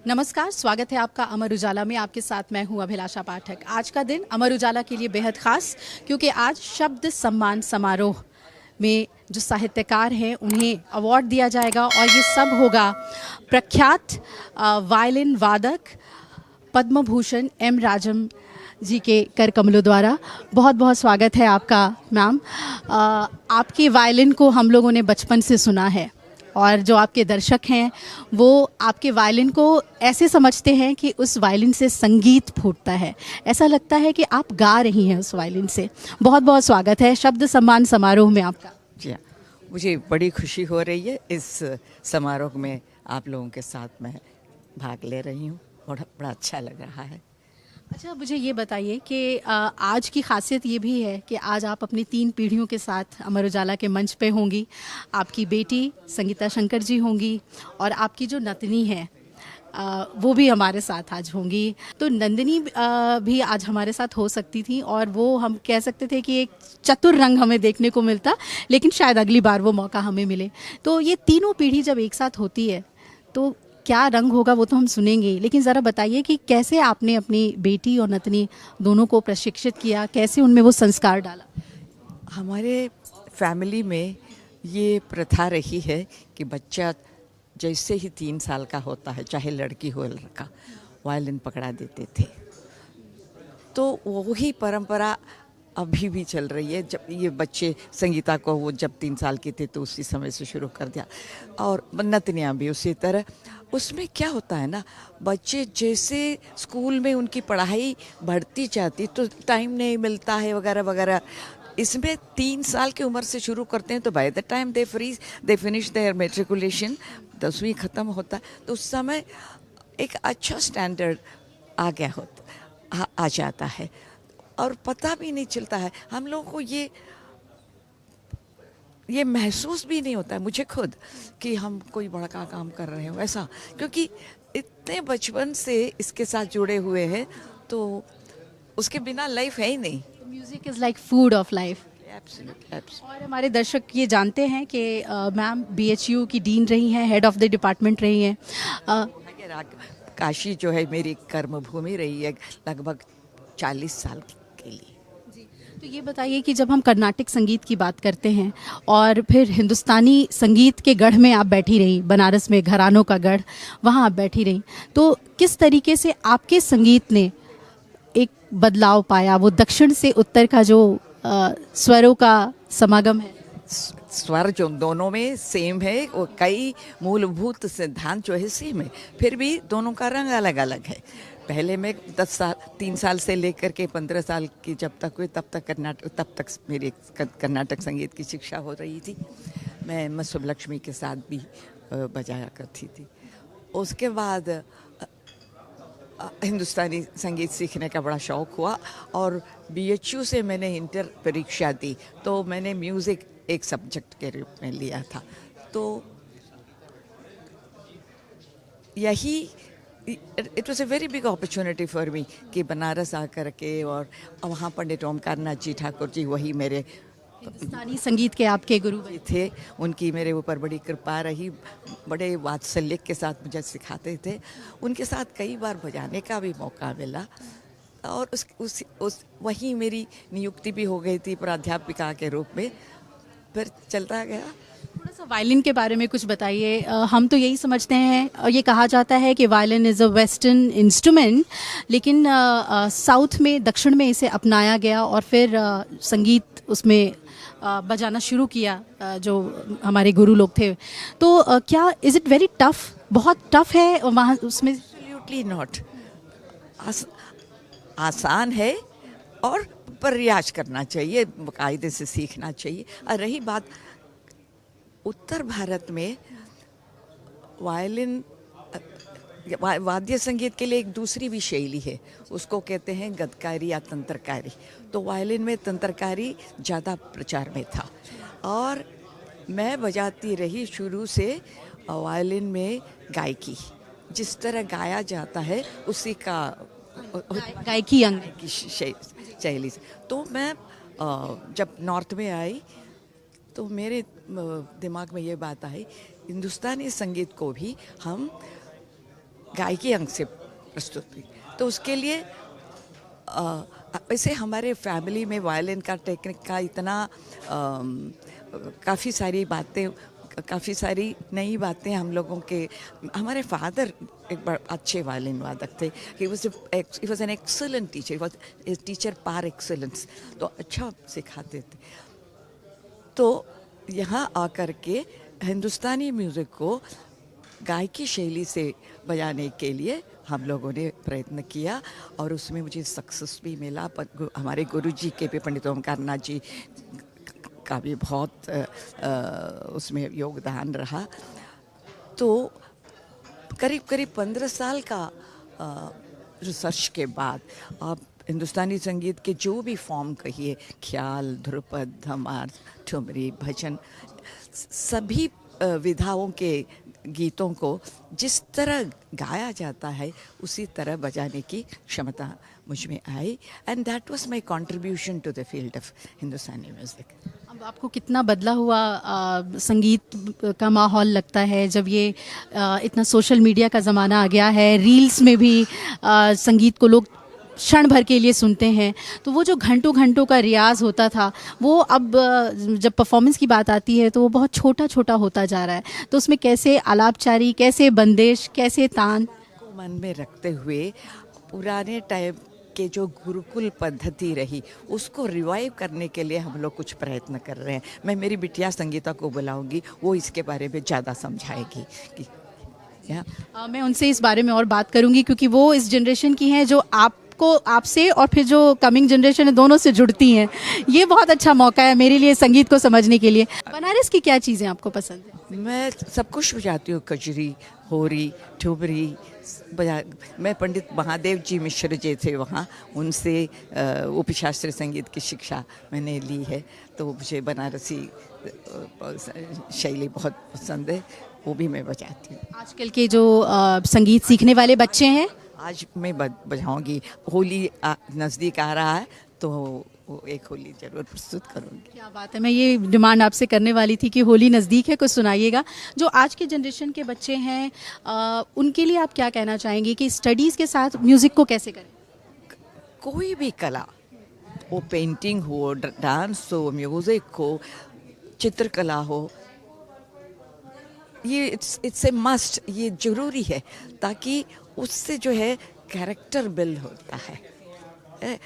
नमस्कार, स्वागत है आपका अमर उजाला में। आपके साथ मैं हूं अभिलाषा पाठक। आज का दिन अमर उजाला के लिए बेहद खास, क्योंकि आज शब्द सम्मान समारोह में जो साहित्यकार हैं उन्हें अवार्ड दिया जाएगा और ये सब होगा प्रख्यात वायलिन वादक पद्म भूषण एम राजम जी के कर कमलों द्वारा। बहुत बहुत स्वागत है आपका मैम। आपके वायलिन को हम लोगों ने बचपन से सुना है और जो आपके दर्शक हैं वो आपके वायलिन को ऐसे समझते हैं कि उस वायलिन से संगीत फूटता है। ऐसा लगता है कि आप गा रही हैं उस वायलिन से। बहुत बहुत स्वागत है शब्द सम्मान समारोह में आपका। जी हाँ, मुझे बड़ी खुशी हो रही है इस समारोह में आप लोगों के साथ मैं भाग ले रही हूँ और बड़ा अच्छा लग रहा है। अच्छा, मुझे ये बताइए कि आज की खासियत ये भी है कि आज आप अपनी 3 पीढ़ियों के साथ अमर उजाला के मंच पे होंगी। आपकी बेटी संगीता शंकर जी होंगी और आपकी जो नतनी है वो भी हमारे साथ आज होंगी। तो नंदिनी भी आज हमारे साथ हो सकती थी और वो हम कह सकते थे कि एक चतुर रंग हमें देखने को मिलता, लेकिन शायद अगली बार वो मौका हमें मिले। तो ये तीनों पीढ़ी जब एक साथ होती है तो क्या रंग होगा वो तो हम सुनेंगे, लेकिन ज़रा बताइए कि कैसे आपने अपनी बेटी और नतनी दोनों को प्रशिक्षित किया, कैसे उनमें वो संस्कार डाला? हमारे फैमिली में ये प्रथा रही है कि बच्चा जैसे ही 3 साल का होता है, चाहे लड़की हो लड़का, वायलिन पकड़ा देते थे। तो वही परंपरा अभी भी चल रही है। जब ये बच्चे संगीता को वो जब 3 साल की थे तो उसी समय से शुरू कर दिया और नतनियाँ भी उसी तरह। उसमें क्या होता है ना, बच्चे जैसे स्कूल में उनकी पढ़ाई बढ़ती जाती तो टाइम नहीं मिलता है वगैरह वगैरह। इसमें 3 साल की उम्र से शुरू करते हैं तो by the time they finish their matriculation, 10वीं ख़त्म होता है तो उस समय एक अच्छा स्टैंडर्ड आ गया होता आ जाता है और पता भी नहीं चलता है। हम लोगों को ये महसूस भी नहीं होता है, मुझे खुद, कि हम कोई बड़ा काम कर रहे हो ऐसा, क्योंकि इतने बचपन से इसके साथ जुड़े हुए हैं तो उसके बिना लाइफ है ही नहीं। Music is like food of life. Absolutely. और हमारे दर्शक ये जानते हैं कि मैम BHU की डीन रही हैं, हेड ऑफ द डिपार्टमेंट रही हैं। काशी जो है मेरी कर्मभूमि रही है लगभग 40 साल के लिए। तो ये बताइए कि जब हम कर्नाटक संगीत की बात करते हैं और फिर हिंदुस्तानी संगीत के गढ़ में आप बैठी रही, बनारस में घरानों का गढ़, वहाँ आप बैठी रही, तो किस तरीके से आपके संगीत ने एक बदलाव पाया? वो दक्षिण से उत्तर का जो स्वरों का समागम है, स्वर जो दोनों में सेम है, वो कई मूलभूत सिद्धांत जो है सेम है, फिर भी दोनों का रंग अलग अलग है। पहले मैं 3 साल से लेकर के 15 साल की जब तक हुई तब तक मेरी कर्नाटक संगीत की शिक्षा हो रही थी। मैं सुब्बलक्ष्मी के साथ भी बजाया करती थी। उसके बाद हिंदुस्तानी संगीत सीखने का बड़ा शौक़ हुआ और BHU से मैंने इंटर परीक्षा दी तो मैंने म्यूज़िक एक सब्जेक्ट के रूप में लिया था। तो यही it was a very big opportunity for me कि बनारस आकर के और वहाँ पंडित ओमकार नाथ जी ठाकुर जी, वही मेरे हिंदुस्तानी संगीत के आपके गुरु थे, उनकी मेरे ऊपर बड़ी कृपा रही, बड़े वात्सल्य के साथ मुझे सिखाते थे। उनके साथ कई बार बजाने का भी मौका मिला और वहीं मेरी नियुक्ति भी हो गई थी प्राध्यापिका के रूप में। फिर चलता गया। थोड़ा सा वायलिन के बारे में कुछ बताइए। हम तो यही समझते हैं और ये कहा जाता है कि violin is a western instrument, लेकिन साउथ में, दक्षिण में इसे अपनाया गया और फिर संगीत उसमें बजाना शुरू किया जो हमारे गुरु लोग थे। तो क्या इज़ इट वेरी टफ? बहुत टफ है वहाँ उसमें? Absolutely not. आसान है और प्रयास करना चाहिए, कायदे से सीखना चाहिए। और रही बात उत्तर भारत में वायलिन वाद्य संगीत के लिए एक दूसरी भी शैली है, उसको कहते हैं गदकारी या तंत्रकारी। तो वायलिन में तंत्रकारी ज़्यादा प्रचार में था और मैं बजाती रही शुरू से वायलिन में गायकी, जिस तरह गाया जाता है उसी का गायकी अंग की शैली से। तो मैं जब नॉर्थ में आई तो मेरे दिमाग में ये बात आई, हिंदुस्तानी संगीत को भी हम गायकी अंग से प्रस्तुति। तो उसके लिए वैसे हमारे फैमिली में वायलिन का टेक्निक का इतना काफ़ी सारी बातें, काफ़ी सारी नई बातें हम लोगों के, हमारे फादर एक बड़ा अच्छे वायलिन वादक थे। He was an excellent teacher, he was a teacher par excellence, तो अच्छा सिखाते थे। तो यहाँ आकर के हिंदुस्तानी म्यूज़िक को गायकी शैली से बजाने के लिए हम लोगों ने प्रयत्न किया और उसमें मुझे सक्सेस भी मिला। पर हमारे गुरुजी के भी, पंडित ओमकार नाथ जी का भी बहुत उसमें योगदान रहा। तो करीब करीब 15 साल का रिसर्च के बाद आप हिंदुस्तानी संगीत के जो भी फॉर्म कहिए, ख्याल, ध्रुपद, धमार, ठुमरी, भजन, सभी विधाओं के गीतों को जिस तरह गाया जाता है उसी तरह बजाने की क्षमता मुझ में आई, and that was my contribution to the field of Hindustani music. अब आपको कितना बदला हुआ संगीत का माहौल लगता है जब ये इतना सोशल मीडिया का ज़माना आ गया है, रील्स में भी संगीत को लोग क्षण भर के लिए सुनते हैं, तो वो जो घंटों घंटों का रियाज होता था वो अब जब परफॉर्मेंस की बात आती है तो वो बहुत छोटा छोटा होता जा रहा है। तो उसमें कैसे आलापचारी, कैसे बंदिश, कैसे तान को मन में रखते हुए पुराने टाइम के जो गुरुकुल पद्धति रही उसको रिवाइव करने के लिए हम लोग कुछ प्रयत्न कर रहे हैं। मैं मेरी बिटिया संगीता को बुलाऊंगी, वो इसके बारे में ज़्यादा समझाएगी कि मैं उनसे इस बारे में और बात करूंगी क्योंकि वो इस जनरेशन की हैं जो आपसे और फिर जो कमिंग जनरेशन है दोनों से जुड़ती हैं। ये बहुत अच्छा मौका है मेरे लिए संगीत को समझने के लिए। बनारस की क्या चीज़ें आपको पसंद है? मैं सब कुछ बजाती हूँ, कजरी, होरी, ठुमरी बजा। मैं पंडित महादेव जी मिश्र जी थे वहाँ, उनसे उपशास्त्रीय संगीत की शिक्षा मैंने ली है, तो मुझे बनारसी शैली बहुत पसंद है, वो भी मैं बजाती हूँ। आजकल के जो संगीत सीखने वाले बच्चे हैं, आज मैं बजाऊंगी। होली नज़दीक आ रहा है तो वो एक होली जरूर प्रस्तुत करूंगी। क्या बात है, मैं ये डिमांड आपसे करने वाली थी कि होली नज़दीक है, कुछ सुनाइएगा। जो आज के जनरेशन के बच्चे हैं उनके लिए आप क्या कहना चाहेंगे कि स्टडीज़ के साथ म्यूज़िक को कैसे करें? कोई भी कला, वो पेंटिंग हो, डांस हो, म्यूज़िक हो, चित्रकला हो, ये इट्स ए मस्ट, ये ज़रूरी है, ताकि उससे जो है कैरेक्टर बिल्ड होता है।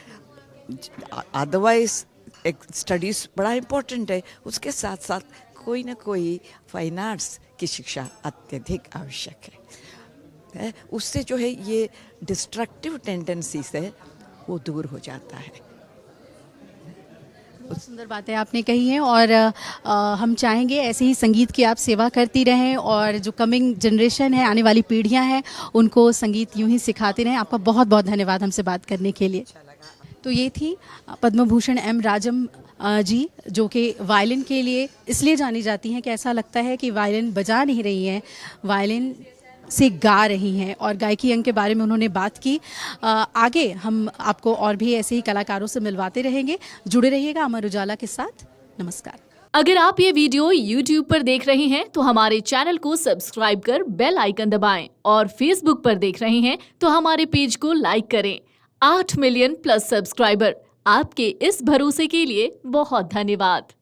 अदरवाइज एक स्टडीज़ बड़ा इम्पोर्टेंट है, उसके साथ साथ कोई ना कोई फाइन आर्ट्स की शिक्षा अत्यधिक आवश्यक है। उससे जो है ये डिस्ट्रक्टिव टेंडेंसी से वो दूर हो जाता है। बहुत सुंदर बातें आपने कही हैं और हम चाहेंगे ऐसे ही संगीत की आप सेवा करती रहें और जो कमिंग जनरेशन है, आने वाली पीढ़ियां हैं, उनको संगीत यूं ही सिखाते रहें। आपका बहुत बहुत धन्यवाद हमसे बात करने के लिए। तो ये थी पद्म भूषण एम राजम जी, जो कि वायलिन के लिए इसलिए जानी जाती हैं कि ऐसा लगता है कि वायलिन बजा नहीं रही हैं, वायलिन से गा रही हैं, और गायकी अंग के बारे में उन्होंने बात की। आगे हम आपको और भी ऐसे ही कलाकारों से मिलवाते रहेंगे। जुड़े रहिएगा अमर उजाला के साथ। नमस्कार। अगर आप ये वीडियो YouTube पर देख रहे हैं तो हमारे चैनल को सब्सक्राइब कर बेल आइकन दबाएं, और Facebook पर देख रहे हैं तो हमारे पेज को लाइक करें। 8 मिलियन प्लस सब्सक्राइबर, आपके इस भरोसे के लिए बहुत धन्यवाद।